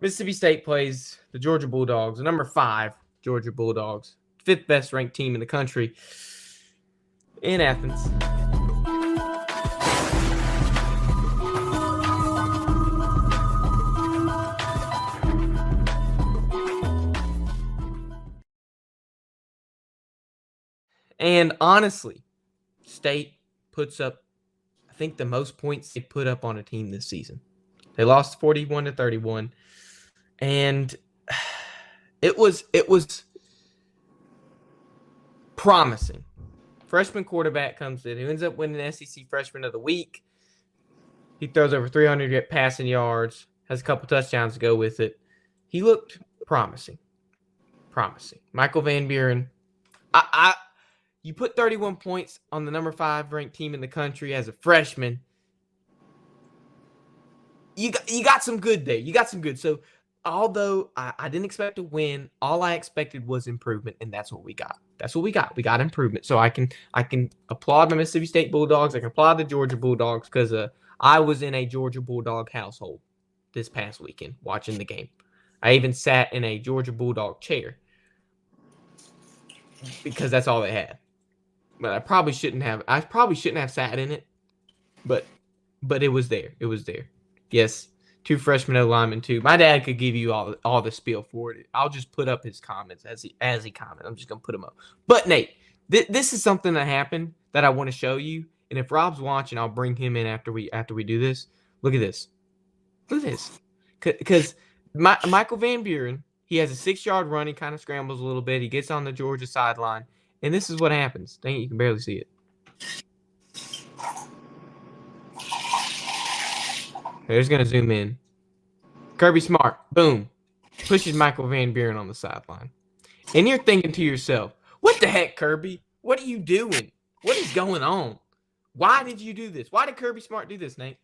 Mississippi State plays the Georgia Bulldogs, the number 5 Georgia Bulldogs, 5th best ranked team in the country, in Athens. And honestly, State puts up, I think, the most points they put up on a team this season. They lost 41-31, and it was promising. Freshman quarterback comes in, who ends up winning the SEC Freshman of the Week. He throws over 300 passing yards, has a couple touchdowns to go with it. He looked promising. Michael Van Buren, you put 31 points on the number 5 ranked team in the country as a freshman. You got some good there. You got some good. So although I didn't expect to win, all I expected was improvement, and that's what we got. We got improvement. So I can applaud my Mississippi State Bulldogs. I can applaud the Georgia Bulldogs because I was in a Georgia Bulldog household this past weekend watching the game. I even sat in a Georgia Bulldog chair because that's all they had. But I probably shouldn't have sat in it. But it was there. Yes, 2 freshman O linemen too. My dad could give you all the spiel for it. I'll just put up his comments as he comments. I'm just gonna put them up. But Nate, this is something that happened that I want to show you. And if Rob's watching, I'll bring him in after we do this. Look at this. Because Michael Van Buren, he has a 6-yard run. He kind of scrambles a little bit. He gets on the Georgia sideline, and this is what happens. Dang it, you can barely see it. There's going to zoom in. Kirby Smart, boom, pushes Michael Van Buren on the sideline. And you're thinking to yourself, what the heck, Kirby? What are you doing? What is going on? Why did you do this? Why did Kirby Smart do this, Nate?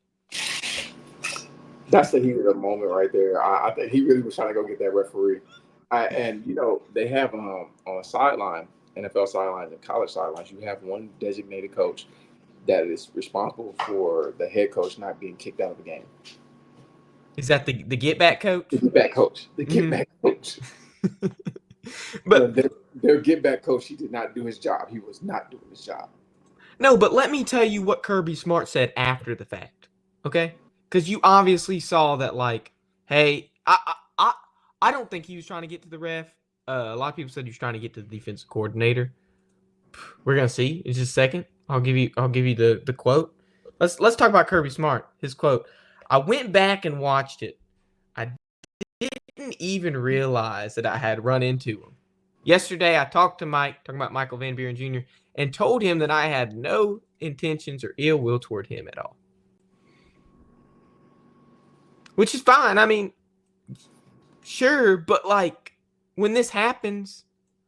That's the heat of the moment right there. I think he really was trying to go get that referee. And they have on a sideline, NFL sidelines and college sidelines, you have one designated coach that is responsible for the head coach not being kicked out of the game. Is that the get back coach? The get back coach. The get back coach. But their get back coach, he did not do his job. He was not doing his job. No, but let me tell you what Kirby Smart said after the fact. Okay? Because you obviously saw that, like, hey, I don't think he was trying to get to the ref. A lot of people said he was trying to get to the defensive coordinator. We're gonna see in just a second. I'll give you the quote. Let's talk about Kirby Smart. His quote. I went back and watched it. I didn't even realize that I had run into him. Yesterday, I talked to Mike, talking about Michael Van Buren Jr., and told him that I had no intentions or ill will toward him at all. Which is fine. I mean, sure, but like when this happens,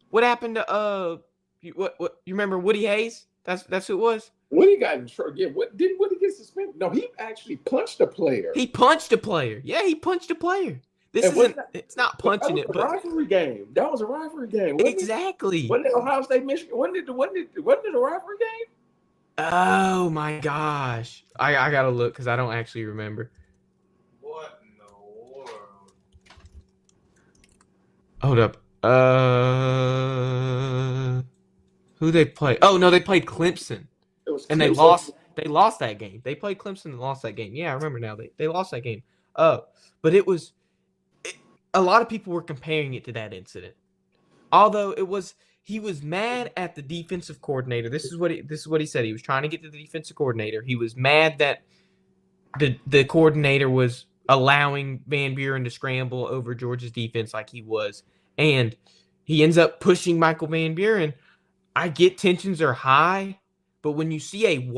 what happened to you remember Woody Hayes? That's who it was. Woody got in trouble. Yeah, didn't Woody get suspended? No, he actually punched a player. He punched a player. Yeah, he punched a player. It's not punching it, but rivalry game. That was a rivalry game. Exactly. Wasn't it Ohio State, Michigan? Wasn't it a rivalry game? Oh my gosh. I gotta look because I don't actually remember. What in the world? Hold up. Who they play? Oh no, they played Clemson. It was and Clemson. They lost that game. They played Clemson and lost that game. Yeah, I remember now. They lost that game. But a lot of people were comparing it to that incident. Although he was mad at the defensive coordinator. This is what he said. He was trying to get to the defensive coordinator. He was mad that the coordinator was allowing Van Buren to scramble over Georgia's defense like he was. And he ends up pushing Michael Van Buren. I get tensions are high, but when you see a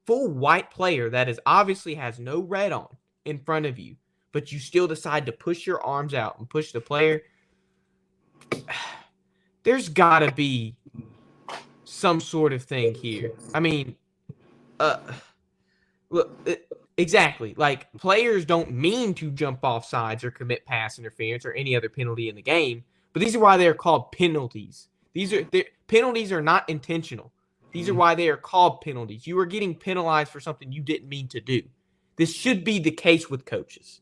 full white player that obviously has no red on in front of you, but you still decide to push your arms out and push the player, there's got to be some sort of thing here. I mean, exactly. Like, players don't mean to jump off sides or commit pass interference or any other penalty in the game, but these are why they're called penalties. Penalties are not intentional. These are why they are called penalties. You are getting penalized for something you didn't mean to do. This should be the case with coaches.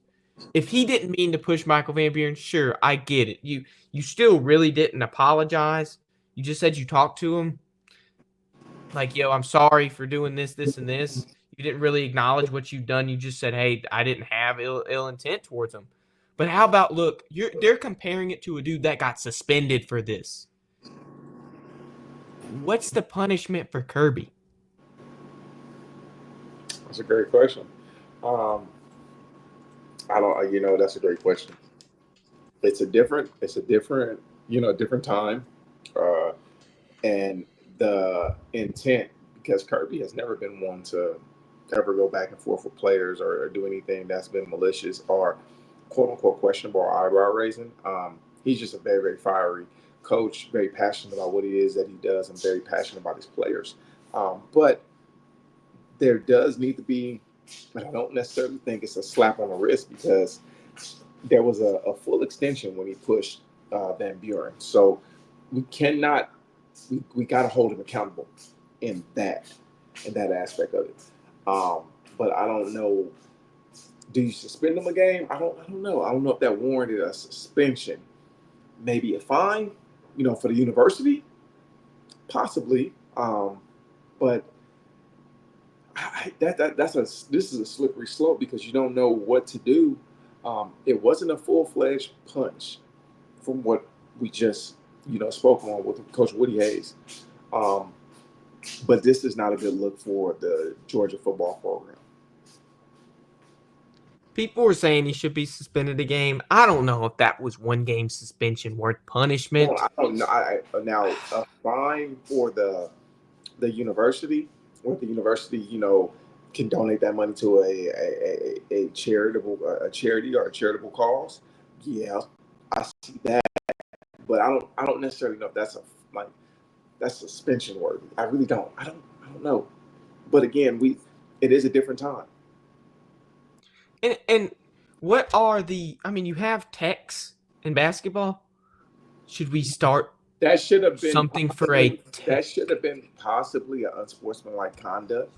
if he didn't mean to push Michael Van Buren, sure, I get it. You still really didn't apologize. You just said you talked to him. Like, yo, I'm sorry for doing this, this, and this. You didn't really acknowledge what you've done. You just said, hey, I didn't have ill intent towards him. But how about, look, they're comparing it to a dude that got suspended for this. What's the punishment for Kirby? That's a great question. I don't. That's a great question. It's a different, different time, uh, and the intent, because Kirby has never been one to ever go back and forth with players or do anything that's been malicious or quote unquote questionable or eyebrow raising. He's just a very, very fiery coach, very passionate about what he is that he does, and very passionate about his players. But there does need to be, but I don't necessarily think it's a slap on the wrist, because there was a full extension when he pushed Van Buren. So we cannot, we got to hold him accountable in that aspect of it. But I don't know. Do you suspend him a game? I don't know. I don't know if that warranted a suspension. Maybe a fine, for the university, possibly. But this is a slippery slope, because you don't know what to do. It wasn't a full-fledged punch from what we just spoke on with Coach Woody Hayes. But this is not a good look for the Georgia football program. People were saying he should be suspended a game. I don't know if that was one game suspension worth punishment. Well, I don't know. Now a fine for the university, or the university, can donate that money to a charity or a charitable cause. Yeah, I see that, but I don't necessarily know if that's suspension worthy. I really don't. I don't know. But again, it is a different time. And what are you have techs in basketball. Should we start That should have been something for a tech? That should have been possibly an unsportsmanlike conduct.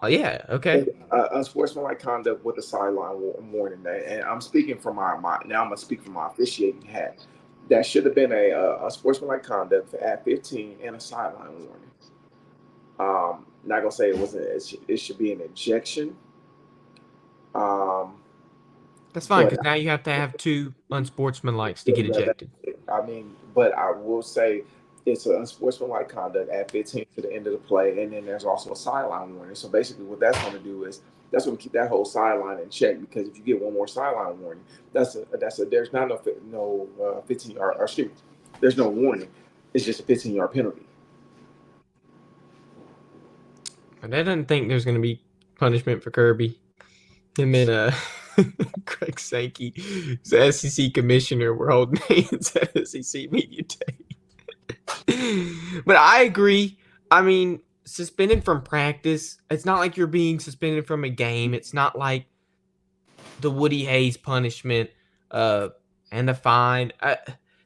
Yeah, okay. Unsportsmanlike conduct with a sideline warning. And I'm speaking from my now I'm gonna speak from my officiating hat. That should have been a sportsmanlike conduct at 15 and a sideline warning. Not gonna say it wasn't. It should be an ejection. That's fine, because now you have to have two unsportsmanlikes to get ejected. But I will say it's an unsportsmanlike conduct at 15 to the end of the play, and then there's also a sideline warning. So basically, what that's going to do is that's going to keep that whole sideline in check, because if you get one more sideline warning, there's not no 15-yard, or excuse me, there's no warning. It's just a 15-yard penalty. And I didn't think there's going to be punishment for Kirby. Him and Greg Sankey, the SEC commissioner, were holding hands at SEC Media Day. But I agree. Suspended from practice, it's not like you're being suspended from a game. It's not like the Woody Hayes punishment and a fine.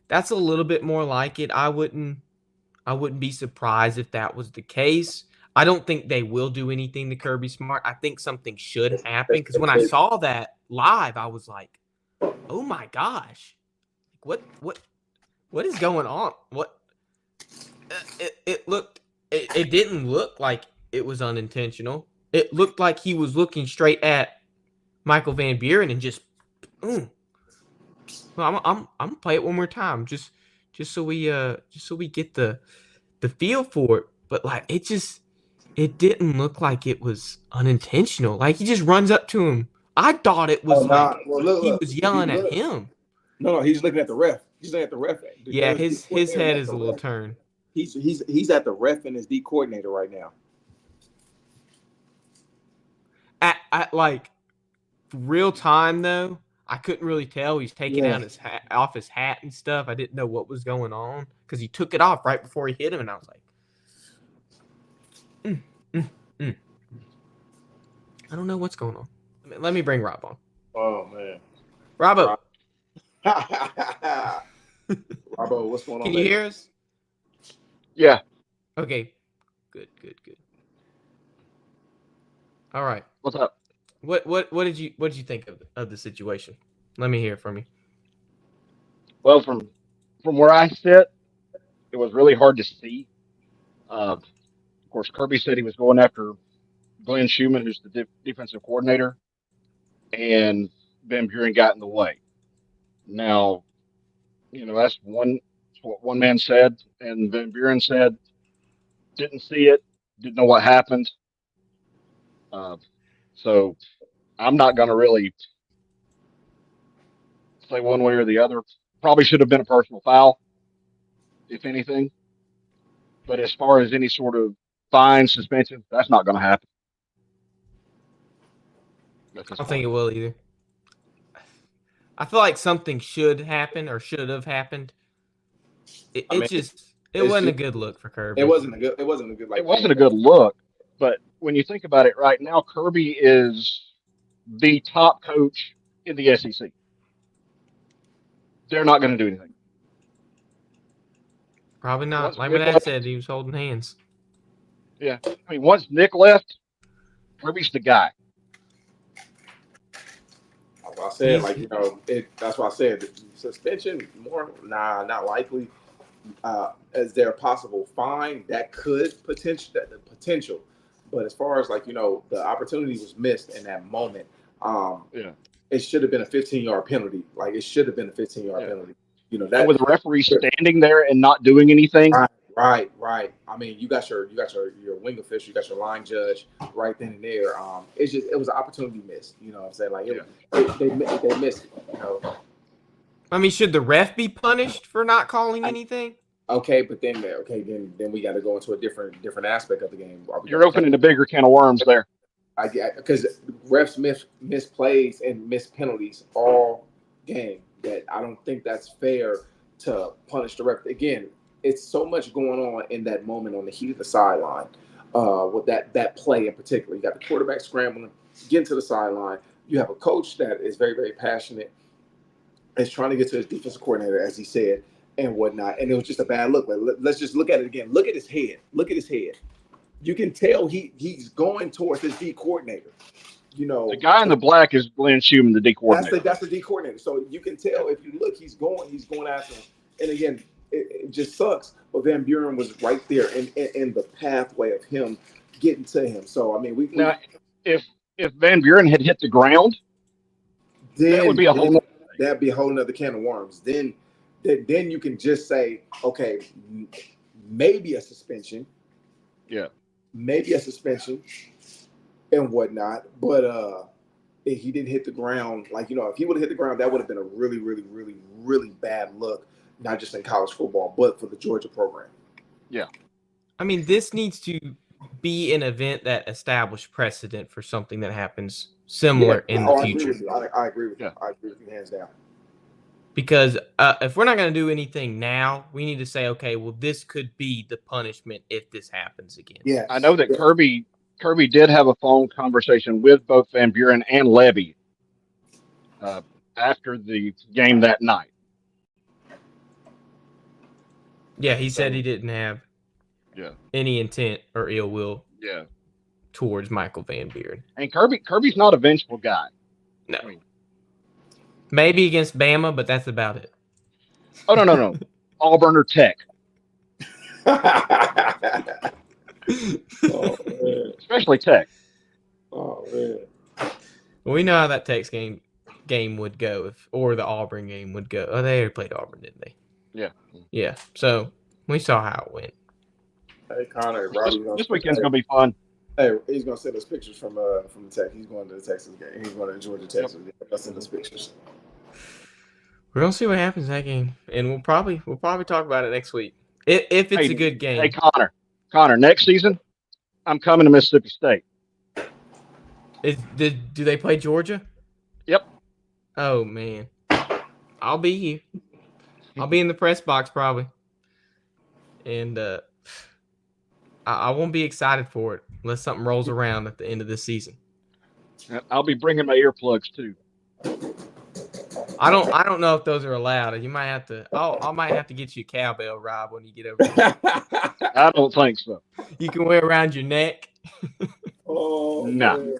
That's a little bit more like it. I wouldn't be surprised if that was the case. I don't think they will do anything to Kirby Smart. I think something should happen, because when I saw that live, I was like, "Oh my gosh, what is going on?" What it didn't look like it was unintentional. It looked like he was looking straight at Michael Van Buren and just. Well, I'm gonna play it one more time, just so we get the feel for it. But it didn't look like it was unintentional. Like, he just runs up to him. I thought it was he was yelling at him. No, he's looking at the ref. He's looking at the ref. Yeah, his head is a little turned. He's at the ref and his D coordinator right now. At like real time though, I couldn't really tell. He's taking out his hat, off his hat and stuff. I didn't know what was going on, because he took it off right before he hit him, and I was like, I don't know what's going on. Let me bring Rob on. Oh man, Robbo. Robbo, what's going on? Can you hear us? Yeah. Okay. Good. All right. What's up? What did you think of the situation? Let me hear it from you. Well, from where I sit, it was really hard to see. Of course, Kirby said he was going after Glenn Schumann, who's the defensive coordinator, and Van Buren got in the way. Now, that's what one man said, and Van Buren said didn't see it, didn't know what happened. Uh, so I'm not going to really say one way or the other. Probably should have been a personal foul, if anything. But as far as any sort of fine, suspension, that's not going to happen. I don't think it will either. I feel like something should happen or should have happened. It wasn't a good look for Kirby. It wasn't a good. It wasn't a good look. But when you think about it, right now, Kirby is the top coach in the SEC. They're not going to do anything. Probably not. Once Like my Nick dad left- said, he was holding hands. Yeah, I mean, once Nick left, Kirby's the guy. That's why I said, that's why I said the suspension more. Nah, not likely. Is there a possible fine that could potential? But as far as the opportunity was missed in that moment. Yeah. It should have been a 15-yard penalty. Like it should have been a 15-yard penalty. That with the referee standing there and not doing anything. Right. I mean, you got your wing official, you got your line judge right then and there. It was an opportunity missed. You know what I'm saying? Like they missed it. I mean, should the ref be punished for not calling anything? Okay, but then we got to go into a different aspect of the game. You're opening a bigger can of worms there. Because refs miss plays and miss penalties all game. That I don't think that's fair to punish the ref. Again, it's so much going on in that moment on the heat of the sideline. With that play in particular, you got the quarterback scrambling, getting to the sideline. You have a coach that is very, very passionate, is trying to get to his defensive coordinator, as he said, and whatnot. And it was just a bad look. Let's just look at it again. Look at his head. You can tell he's going towards his D coordinator. The guy in the black is Glenn Schumann, the D coordinator. That's the D coordinator. So you can tell if you look, he's going after him. And again, it just sucks. But Van Buren was right there in the pathway of him getting to him. So I mean, now if Van Buren had hit the ground, then that would be a whole. That'd be a whole nother can of worms. Then you can just say, okay, maybe a suspension. Yeah. Maybe a suspension and whatnot. But if he didn't hit the ground, if he would have hit the ground, that would have been a really, really, really, really bad look, not just in college football, but for the Georgia program. Yeah. I mean, this needs to be an event that established precedent for something that happens similar in the future. I agree with you. I agree with you hands down. Because if we're not going to do anything now, we need to say, okay, well, this could be the punishment if this happens again. Yeah, I know that Kirby did have a phone conversation with both Van Buren and Levy after the game that night. Yeah, he said he didn't have any intent or ill will towards Michael Van Buren. And Kirby's not a vengeful guy. No. Maybe against Bama, but that's about it. Oh, no. Auburn or Tech. Especially Tech. Oh, man. Well, we know how that Tech's game would go, or the Auburn game would go. Oh, they already played Auburn, didn't they? Yeah. Yeah, so we saw how it went. Hey, Connor, this weekend's going to be fun. Hey, he's going to send us pictures from the Tech. He's going to the Texas game. He's going to Georgia, Texas. Yep. He'll send us pictures. We're gonna see what happens in that game, and we'll probably talk about it next week if it's a good game. Hey, Connor, next season, I'm coming to Mississippi State. Do they play Georgia? Yep. Oh man, I'll be here. I'll be in the press box probably, and I won't be excited for it unless something rolls around at the end of this season. I'll be bringing my earplugs too. I don't know if those are allowed. You might have to. I might have to get you a cowbell, Rob, when you get over here. I don't think so. You can wear around your neck. Oh no. Man.